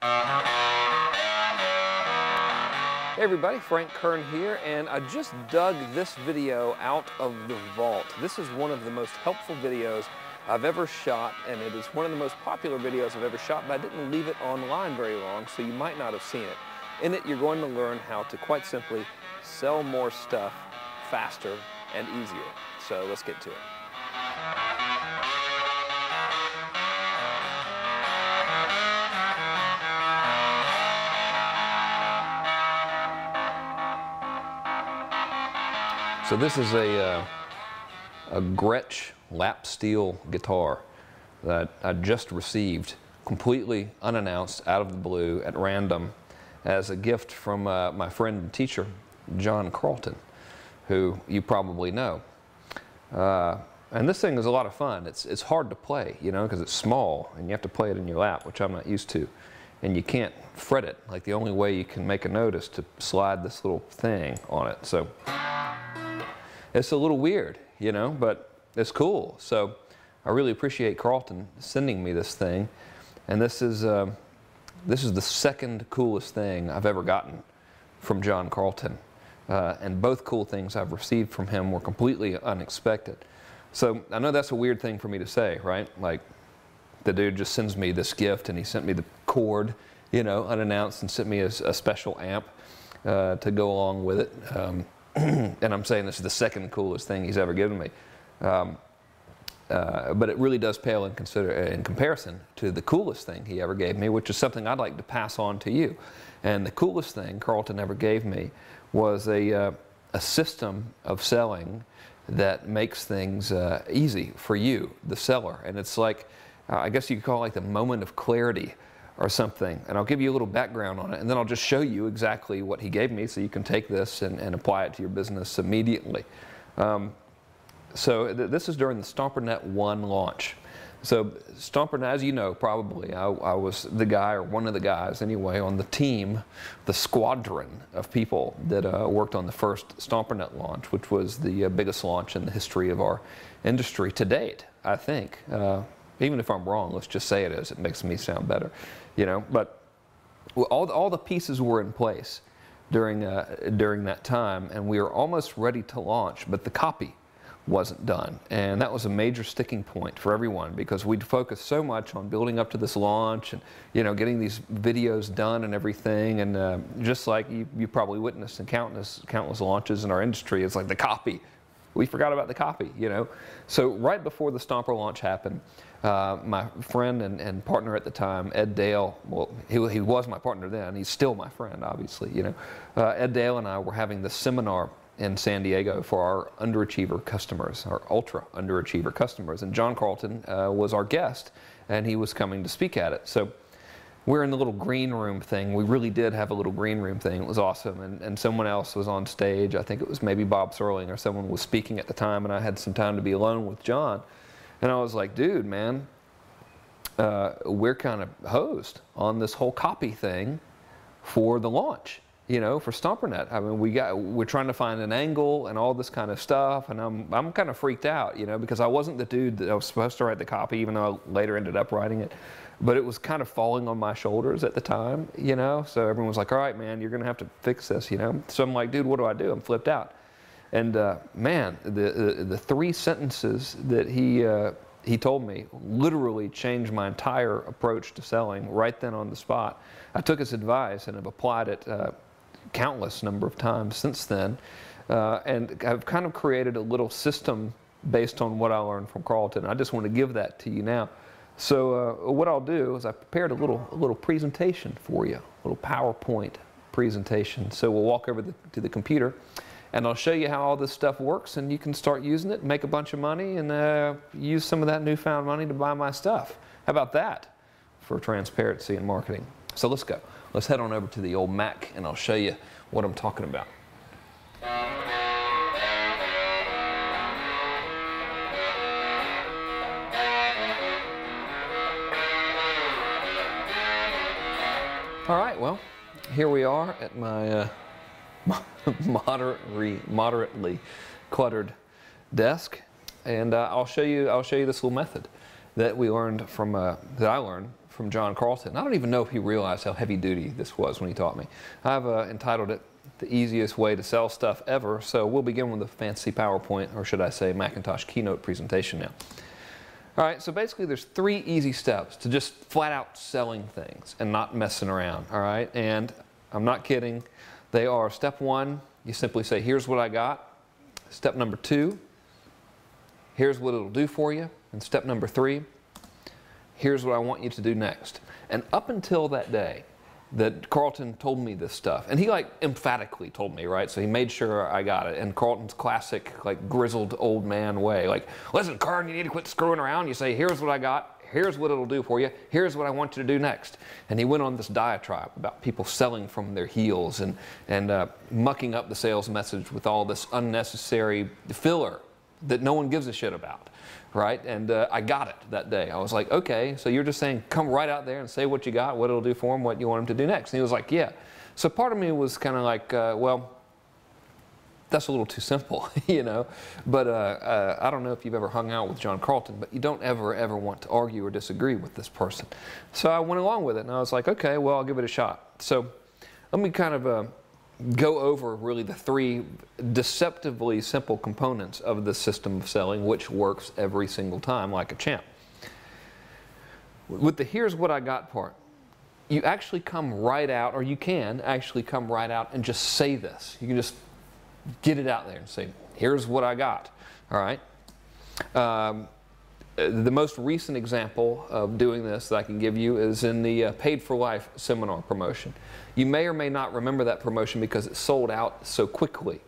Hey everybody, Frank Kern here, and I just dug this video out of the vault. This is one of the most helpful videos I've ever shot, and it is one of the most popular videos I've ever shot, but I didn't leave it online very long, so you might not have seen it. In it, you're going to learn how to, quite simply, sell more stuff faster and easier. So let's get to it. So this is a Gretsch lap steel guitar that I just received completely unannounced out of the blue at random as a gift from my friend and teacher, John Carlton, who you probably know. And this thing is a lot of fun. It's hard to play, you know, because it's small and you have to play it in your lap, which I'm not used to. And you can't fret it. Like the only way you can make a note is to slide this little thing on it. So it's a little weird, you know, but it's cool. So I really appreciate Carlton sending me this thing. And this is the second coolest thing I've ever gotten from John Carlton. And both cool things I've received from him were completely unexpected. So I know that's a weird thing for me to say, right? Like the dude just sends me this gift and he sent me the cord, you know, unannounced, and sent me a special amp to go along with it. And I'm saying this is the second coolest thing he's ever given me. But it really does pale in comparison to the coolest thing he ever gave me, which is something I'd like to pass on to you. And the coolest thing Carlton ever gave me was a system of selling that makes things easy for you, the seller. And it's like, I guess you could call it like the moment of clarity or something. And I'll give you a little background on it, and then I'll just show you exactly what he gave me so you can take this and apply it to your business immediately. This is during the StomperNet 1 launch. So StomperNet, as you know probably, I was the guy, or one of the guys anyway, on the team, the squadron of people that worked on the first StomperNet launch, which was the biggest launch in the history of our industry to date, I think. Even if I'm wrong, let's just say it is. It makes me sound better, you know. But all the pieces were in place during that time, and we were almost ready to launch, but the copy wasn't done. And that was a major sticking point for everyone, because we'd focused so much on building up to this launch and, you know, getting these videos done and everything. And just like you probably witnessed in countless launches in our industry, it's like the copy. We forgot about the copy, you know. So right before the Stomper launch happened, my friend and partner at the time, Ed Dale, well, he was my partner then, he's still my friend, obviously, you know. Ed Dale and I were having this seminar in San Diego for our underachiever customers, our ultra underachiever customers. And John Carlton was our guest, and he was coming to speak at it. So we're in the little green room thing. We really did have a little green room thing. It was awesome. And someone else was on stage. I think it was maybe Bob Serling or someone was speaking at the time, and I had some time to be alone with John. And I was like, dude, man, we're kind of hosed on this whole copy thing for the launch, you know, for StomperNet. I mean, we're trying to find an angle and all this kind of stuff, and I'm kind of freaked out, you know, because I wasn't the dude that I was supposed to write the copy, even though I later ended up writing it. But it was kind of falling on my shoulders at the time, you know. So everyone was like, all right, man, you're going to have to fix this, you know. So I'm like, dude, what do I do? I'm flipped out. And man, the three sentences that he told me literally changed my entire approach to selling right then on the spot. I took his advice and have applied it countless number of times since then. And I've kind of created a little system based on what I learned from Carlton. I just want to give that to you now. So what I'll do is I prepared a little presentation for you, a little PowerPoint presentation. So we'll walk over to the computer, and I'll show you how all this stuff works, and you can start using it, make a bunch of money, and use some of that newfound money to buy my stuff. How about that for transparency in marketing? So let's go. Let's head on over to the old Mac, and I'll show you what I'm talking about. All right, well, here we are at my moderately cluttered desk, and I'll show you this little method. that we learned from, that I learned from John Carlton. I don't even know if he realized how heavy duty this was when he taught me. I've entitled it The Easiest Way to Sell Stuff Ever. So we'll begin with a fancy PowerPoint, or should I say Macintosh keynote presentation now. All right, so basically there's 3 easy steps to just flat out selling things and not messing around, all right? And I'm not kidding. They are: step 1, you simply say, here's what I got. Step number 2, here's what it'll do for you. And step number 3, here's what I want you to do next. And up until that day that Carlton told me this stuff, and he like emphatically told me, right? So he made sure I got it. And Carlton's classic, like grizzled old man way, like, listen, Carl, you need to quit screwing around. You say, here's what I got, here's what it'll do for you, here's what I want you to do next. And he went on this diatribe about people selling from their heels and mucking up the sales message with all this unnecessary filler that no one gives a shit about. Right? And I got it that day. I was like, okay, so you're just saying come right out there and say what you got, what it'll do for him, what you want him to do next. And he was like, yeah. So part of me was kind of like, well, that's a little too simple, you know. But I don't know if you've ever hung out with John Carlton, but you don't ever want to argue or disagree with this person. So I went along with it, and I was like, okay, well, I'll give it a shot. So let me kind of go over really the 3 deceptively simple components of the system of selling, which works every single time like a champ. With the here's what I got part, you actually come right out, or you can actually come right out and just say this. You can just get it out there and say, here's what I got, all right? The most recent example of doing this that I can give you is in the Paid for Life seminar promotion. You may or may not remember that promotion because it sold out so quickly.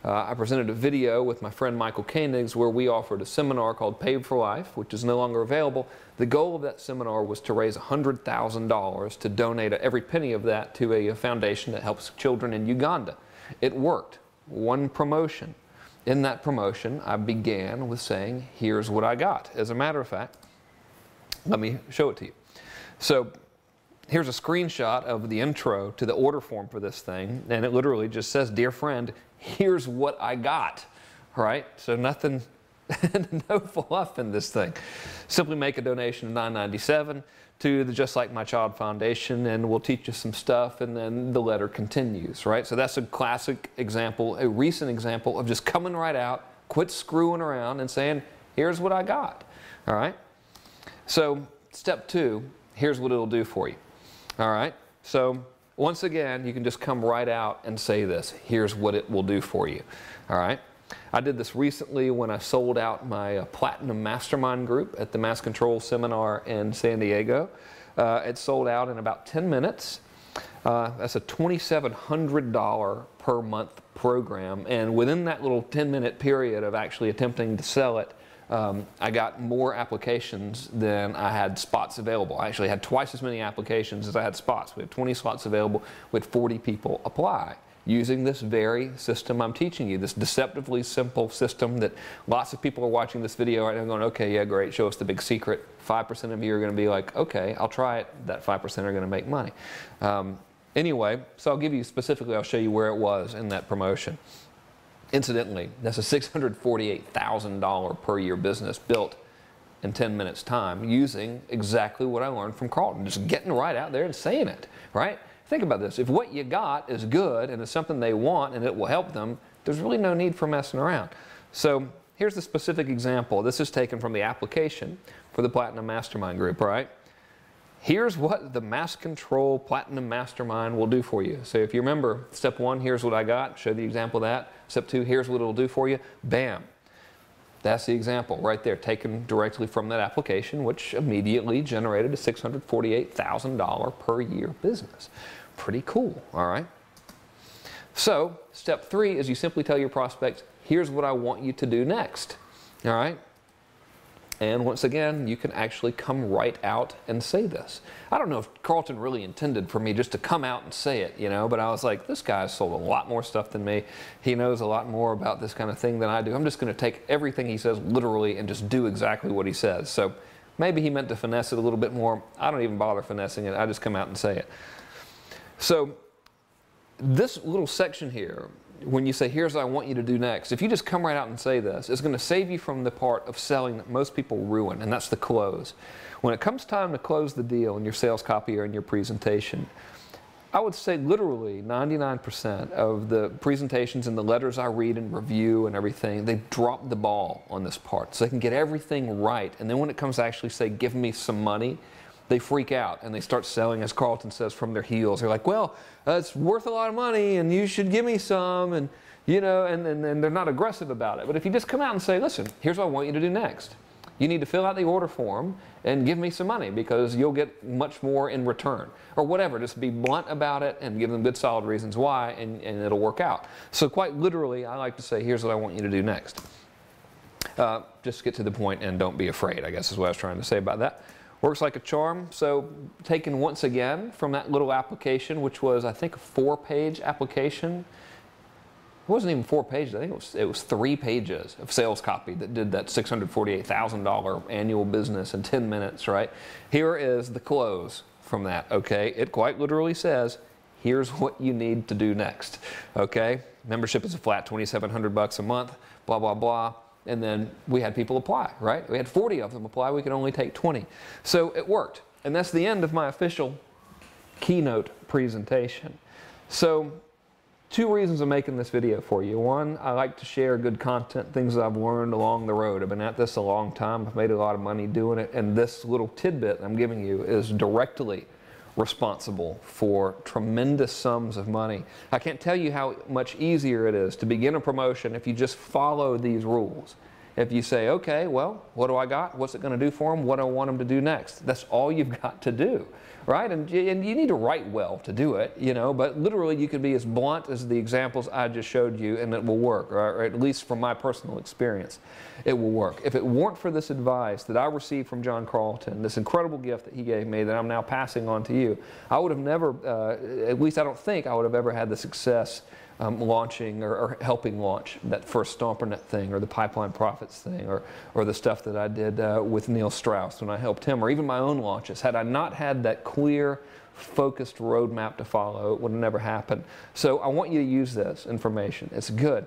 I presented a video with my friend Michael Koenigs where we offered a seminar called Paid for Life, which is no longer available. The goal of that seminar was to raise $100,000 to donate every penny of that to a foundation that helps children in Uganda. It worked. One promotion. In that promotion, I began with saying, here's what I got. As a matter of fact, let me show it to you. So here's a screenshot of the intro to the order form for this thing, and it literally just says, dear friend, here's what I got, right? So nothing, no fluff in this thing. Simply make a donation of $9.97 to the Just Like My Child Foundation, and we'll teach you some stuff, and then the letter continues, right? So that's a classic example, a recent example of just coming right out, quit screwing around and saying, here's what I got, all right? So step 2, here's what it'll do for you, all right? So once again, you can just come right out and say this, here's what it will do for you, all right? I did this recently when I sold out my Platinum Mastermind group at the Mass Control Seminar in San Diego. It sold out in about 10 minutes. That's a $2,700 per month program, and within that little 10-minute period of actually attempting to sell it, I got more applications than I had spots available. I actually had twice as many applications as I had spots. We had 20 slots available with 40 people apply, using this very system I'm teaching you, this deceptively simple system that lots of people are watching this video right now going, okay, yeah, great, show us the big secret. 5% of you are going to be like, okay, I'll try it. That 5% are going to make money. Anyway, so I'll give you specifically, I'll show you where it was in that promotion. Incidentally, that's a $648,000 per year business built in 10 minutes time using exactly what I learned from Carlton, just getting right out there and saying it, right? Think about this. If what you got is good and it's something they want and it will help them, there's really no need for messing around. So here's the specific example. This is taken from the application for the Platinum Mastermind group, right? Here's what the Mass Control Platinum Mastermind will do for you. So if you remember, step 1, here's what I got, show the example of that. Step 2, here's what it'll do for you. Bam. That's the example right there, taken directly from that application, which immediately generated a $648,000 per year business. Pretty cool, all right? So step 3 is you simply tell your prospects, here's what I want you to do next, all right? And once again, you can actually come right out and say this. I don't know if Carlton really intended for me just to come out and say it, you know, but I was like, this guy's sold a lot more stuff than me. He knows a lot more about this kind of thing than I do. I'm just going to take everything he says literally and just do exactly what he says. So maybe he meant to finesse it a little bit more. I don't even bother finessing it. I just come out and say it. So this little section here when you say, here's what I want you to do next, if you just come right out and say this, it's going to save you from the part of selling that most people ruin, and that's the close. When it comes time to close the deal in your sales copy or in your presentation, I would say literally 99% of the presentations and the letters I read and review and everything, they drop the ball on this part. So they can get everything right. And then when it comes to actually say, give me some money, they freak out and they start selling, as Carlton says, from their heels. They're like, well, it's worth a lot of money and you should give me some, and you know, and they're not aggressive about it. But if you just come out and say, listen, here's what I want you to do next. You need to fill out the order form and give me some money because you'll get much more in return, or whatever. Just be blunt about it and give them good solid reasons why, and it'll work out. So quite literally, I like to say, here's what I want you to do next. Just get to the point and don't be afraid, I guess is what I was trying to say about that. Works like a charm. So taken once again from that little application, which was, I think, a 4-page application. It wasn't even 4 pages. I think it was 3 pages of sales copy that did that $648,000 annual business in 10 minutes, right? Here is the close from that, okay? It quite literally says, here's what you need to do next, okay? Membership is a flat $2,700 a month, blah, blah, blah. And then we had people apply, right? We had 40 of them apply. We could only take 20. So it worked. And that's the end of my official keynote presentation. So 2 reasons I'm making this video for you. One, I like to share good content, things that I've learned along the road. I've been at this a long time. I've made a lot of money doing it. And this little tidbit I'm giving you is directly responsible for tremendous sums of money. I can't tell you how much easier it is to begin a promotion if you just follow these rules. If you say, okay, well, what do I got? What's it going to do for them? What do I want them to do next? That's all you've got to do, right? And you need to write well to do it, you know, but literally you can be as blunt as the examples I just showed you and it will work, or at least from my personal experience, it will work. If it weren't for this advice that I received from John Carlton, this incredible gift that he gave me that I'm now passing on to you, I would have never, at least I don't think I would have ever had the success launching or helping launch that first StomperNet thing, or the Pipeline Profits thing, or the stuff that I did with Neil Strauss when I helped him, or even my own launches. Had I not had that clear, focused roadmap to follow, it would have never happened. So I want you to use this information. It's good.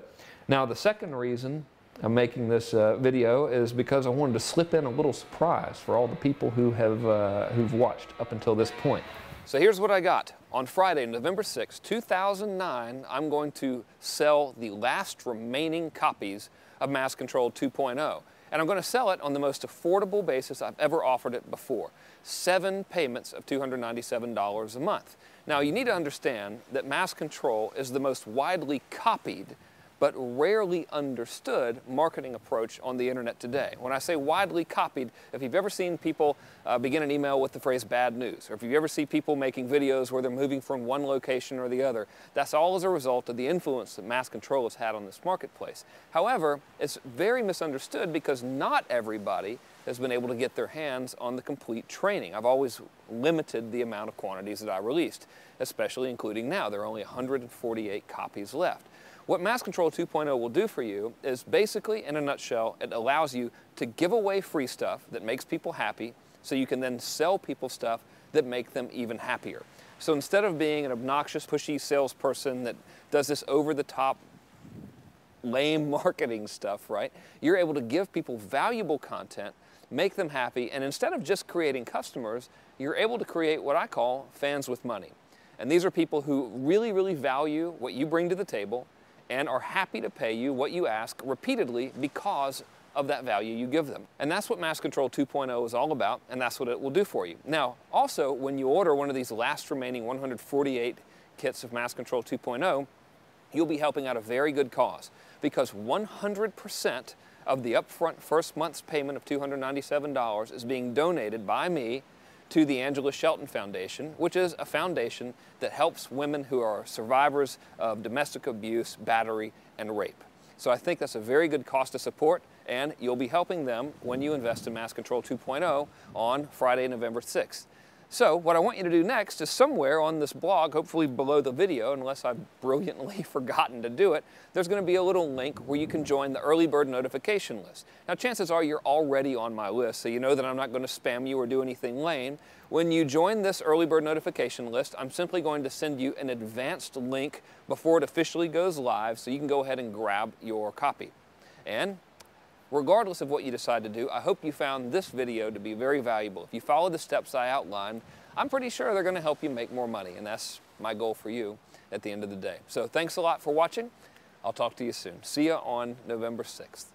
Now the second reason I'm making this video is because I wanted to slip in a little surprise for all the people who have who've watched up until this point. So here's what I got. On Friday, November 6, 2009, I'm going to sell the last remaining copies of Mass Control 2.0. And I'm going to sell it on the most affordable basis I've ever offered it before. 7 payments of $297 a month. Now you need to understand that Mass Control is the most widely copied but rarely understood marketing approach on the internet today. When I say widely copied, if you've ever seen people begin an email with the phrase bad news, or if you ever see people making videos where they're moving from one location or the other, that's all as a result of the influence that Mass Control has had on this marketplace. However, it's very misunderstood because not everybody has been able to get their hands on the complete training. I've always limited the amount of quantities that I released, especially including now. There are only 148 copies left. What Mass Control 2.0 will do for you is basically, in a nutshell, it allows you to give away free stuff that makes people happy so you can then sell people stuff that make them even happier. So instead of being an obnoxious, pushy salesperson that does this over-the-top, lame marketing stuff, right? You're able to give people valuable content, make them happy, and instead of just creating customers, you're able to create what I call fans with money. And these are people who really, really value what you bring to the table and are happy to pay you what you ask repeatedly because of that value you give them. And that's what Mass Control 2.0 is all about, and that's what it will do for you. Now, also, when you order one of these last remaining 148 kits of Mass Control 2.0, you'll be helping out a very good cause, because 100% of the upfront first month's payment of $297 is being donated by me to the Angela Shelton Foundation, which is a foundation that helps women who are survivors of domestic abuse, battery, and rape. So I think that's a very good cause to support, and you'll be helping them when you invest in Mass Control 2.0 on Friday, November 6th. So what I want you to do next is somewhere on this blog, hopefully below the video, unless I've brilliantly forgotten to do it, there's going to be a little link where you can join the early bird notification list. Now chances are you're already on my list, so you know that I'm not going to spam you or do anything lame. When you join this early bird notification list, I'm simply going to send you an advanced link before it officially goes live, so you can go ahead and grab your copy. And regardless of what you decide to do, I hope you found this video to be very valuable. If you follow the steps I outlined, I'm pretty sure they're going to help you make more money, and that's my goal for you at the end of the day. So thanks a lot for watching. I'll talk to you soon. See you on November 6th.